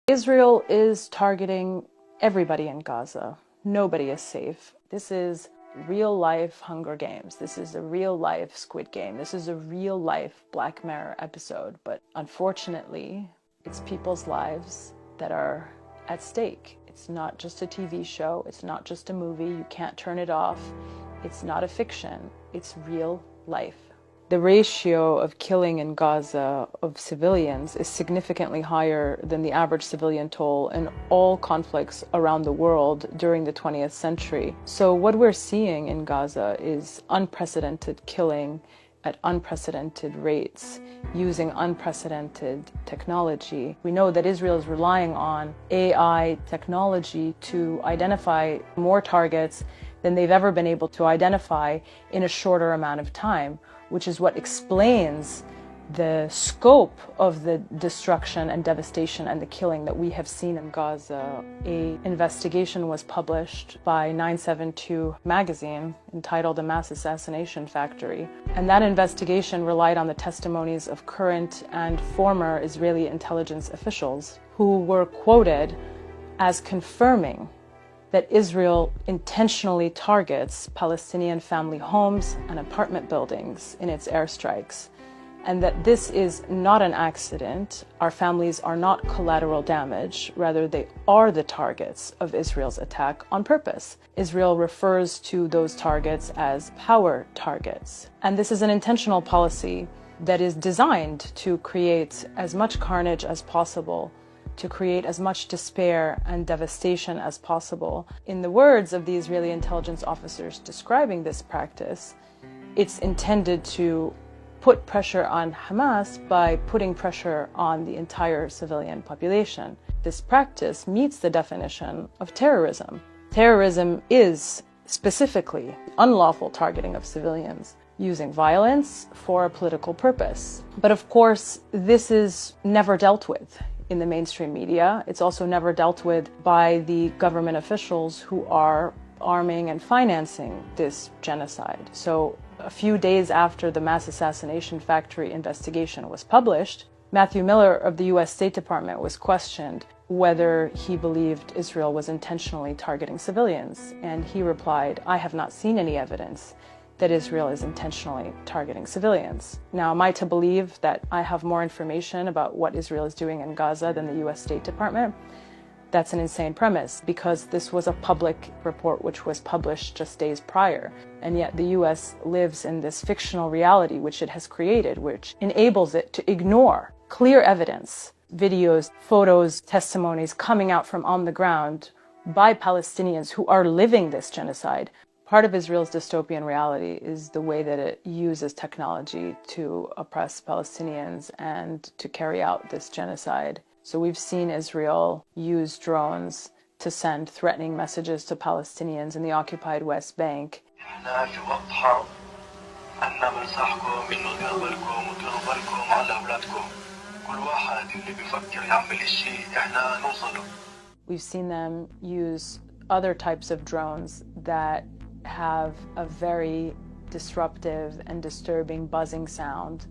Israel is targeting everybody in Gaza. Nobody is safe. This is real-life Hunger Games. This is a real-life Squid Game. This is a real-life Black Mirror episode. But unfortunately, it's people's lives that are at stake. It's not just a TV show. It's not just a movie. You can't turn it off. It's not a fiction. It's real life. The ratio of killing in Gaza of civilians is significantly higher than the average civilian toll in all conflicts around the world during the 20th century. So what we're seeing in Gaza is unprecedented killing at unprecedented rates using unprecedented technology. We know that Israel is relying on AI technology to identify more targets than they've ever been able to identify in a shorter amount of time, which is what explains the scope of the destruction and devastation and the killing that we have seen in Gaza. An investigation was published by 972 magazine entitled "A Mass Assassination Factory." And that investigation relied on the testimonies of current and former Israeli intelligence officials who were quoted as confirming that Israel intentionally targets Palestinian family homes and apartment buildings in its airstrikes, and that this is not an accident. Our families are not collateral damage, rather they are the targets of Israel's attack on purpose. Israel refers to those targets as power targets. And this is an intentional policy that is designed to create as much carnage as possible, to create as much despair and devastation as possible. In the words of the Israeli intelligence officers describing this practice, it's intended to put pressure on Hamas by putting pressure on the entire civilian population. This practice meets the definition of terrorism. Terrorism is specifically unlawful targeting of civilians using violence for a political purpose. But of course, this is never dealt with in the mainstream media. It's also never dealt with by the government officials who are arming and financing this genocide. So a few days after the Mass Assassination Factory investigation was published, Matthew Miller of the US State Department was questioned whether he believed Israel was intentionally targeting civilians. And he replied, "I have not seen any evidence that Israel is intentionally targeting civilians." Now, am I to believe that I have more information about what Israel is doing in Gaza than the US State Department? That's an insane premise, because this was a public report which was published just days prior. And yet the US lives in this fictional reality which it has created, which enables it to ignore clear evidence, videos, photos, testimonies coming out from on the ground by Palestinians who are living this genocide. Part of Israel's dystopian reality is the way that it uses technology to oppress Palestinians and to carry out this genocide. So we've seen Israel use drones to send threatening messages to Palestinians in the occupied West Bank. We've seen them use other types of drones that have a very disruptive and disturbing buzzing sound,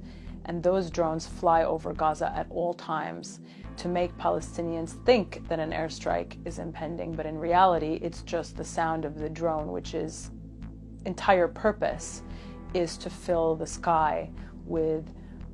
and those drones fly over Gaza at all times to make Palestinians think that an airstrike is impending, but in reality it's just the sound of the drone, which is entire purpose is to fill the sky with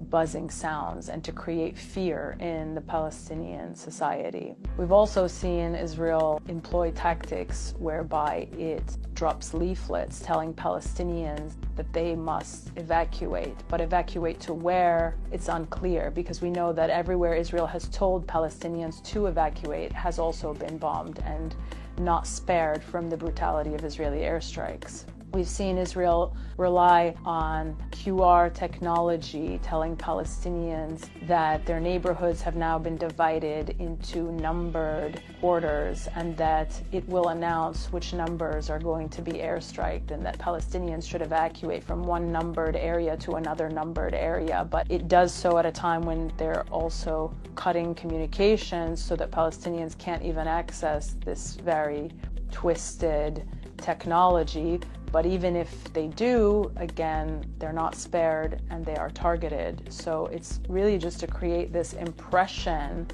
buzzing sounds and to create fear in the Palestinian society. We've also seen Israel employ tactics whereby it drops leaflets telling Palestinians that they must evacuate, but evacuate to where, it's unclear, because we know that everywhere Israel has told Palestinians to evacuate has also been bombed and not spared from the brutality of Israeli airstrikes. We've seen Israel rely on QR technology, telling Palestinians that their neighborhoods have now been divided into numbered orders and that it will announce which numbers are going to be airstriked and that Palestinians should evacuate from one numbered area to another numbered area. But it does so at a time when they're also cutting communications so that Palestinians can't even access this very twisted technology. But even if they do, again, they're not spared and they are targeted. So it's really just to create this impression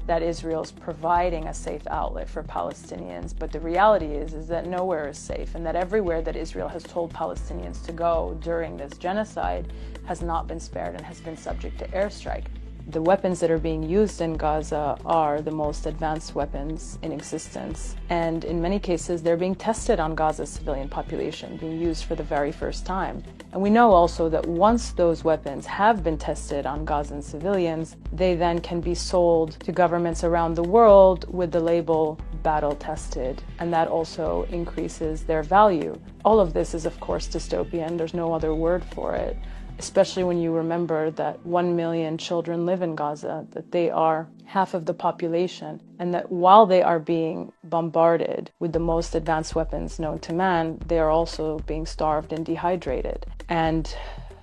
that Israel's providing a safe outlet for Palestinians, but the reality is that nowhere is safe, and that everywhere that Israel has told Palestinians to go during this genocide has not been spared and has been subject to airstrike. The weapons that are being used in Gaza are the most advanced weapons in existence, and in many cases they're being tested on Gaza's civilian population, being used for the very first time. And we know also that once those weapons have been tested on Gazan civilians, they then can be sold to governments around the world with the label battle tested, and that also increases their value. All of this is of course dystopian, there's no other word for it. Especially when you remember that 1 million children live in Gaza, that they are half of the population, and that while they are being bombarded with the most advanced weapons known to man, they are also being starved and dehydrated and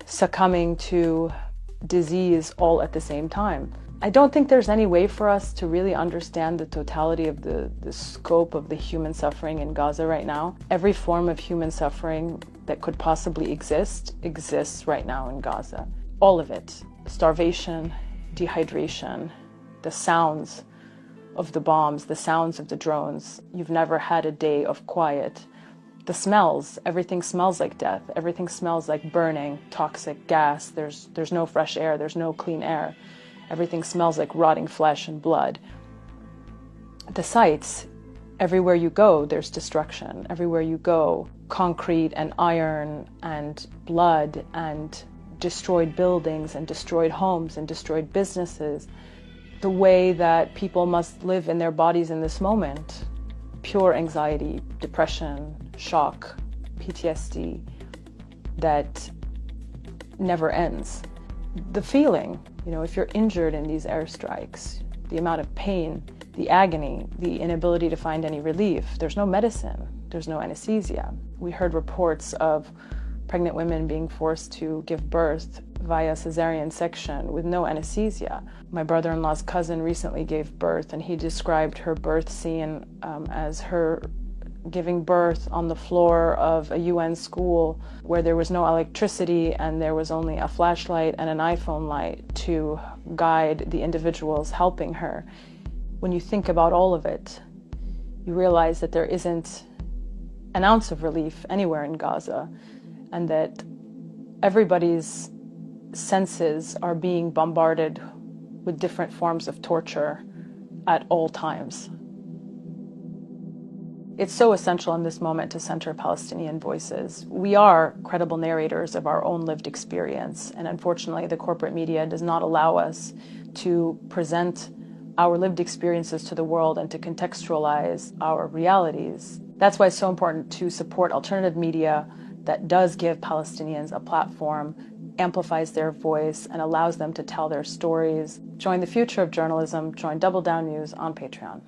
succumbing to disease all at the same time. I don't think there's any way for us to really understand the totality of the scope of the human suffering in Gaza right now. Every form of human suffering that could possibly exist exists right now in Gaza. All of it. Starvation, dehydration, the sounds of the bombs, the sounds of the drones. You've never had a day of quiet. The smells, everything smells like death. Everything smells like burning, toxic gas. There's no fresh air, there's no clean air. Everything smells like rotting flesh and blood. The sights, everywhere you go, there's destruction. Everywhere you go, concrete and iron and blood and destroyed buildings and destroyed homes and destroyed businesses. The way that people must live in their bodies in this moment. Pure anxiety, depression, shock, PTSD that never ends. The feeling, if you're injured in these airstrikes, the amount of pain, the agony, the inability to find any relief. There's no medicine, there's no anesthesia. We heard reports of pregnant women being forced to give birth via cesarean section with no anesthesia. My brother-in-law's cousin recently gave birth, and he described her birth scene as her giving birth on the floor of a UN school where there was no electricity and there was only a flashlight and an iPhone light to guide the individuals helping her. When you think about all of it, you realize that there isn't an ounce of relief anywhere in Gaza, and that everybody's senses are being bombarded with different forms of torture at all times. It's so essential in this moment to center Palestinian voices. We are credible narrators of our own lived experience, and unfortunately the corporate media does not allow us to present our lived experiences to the world and to contextualize our realities. That's why it's so important to support alternative media that does give Palestinians a platform, amplifies their voice, and allows them to tell their stories. Join the future of journalism. Join Double Down News on Patreon.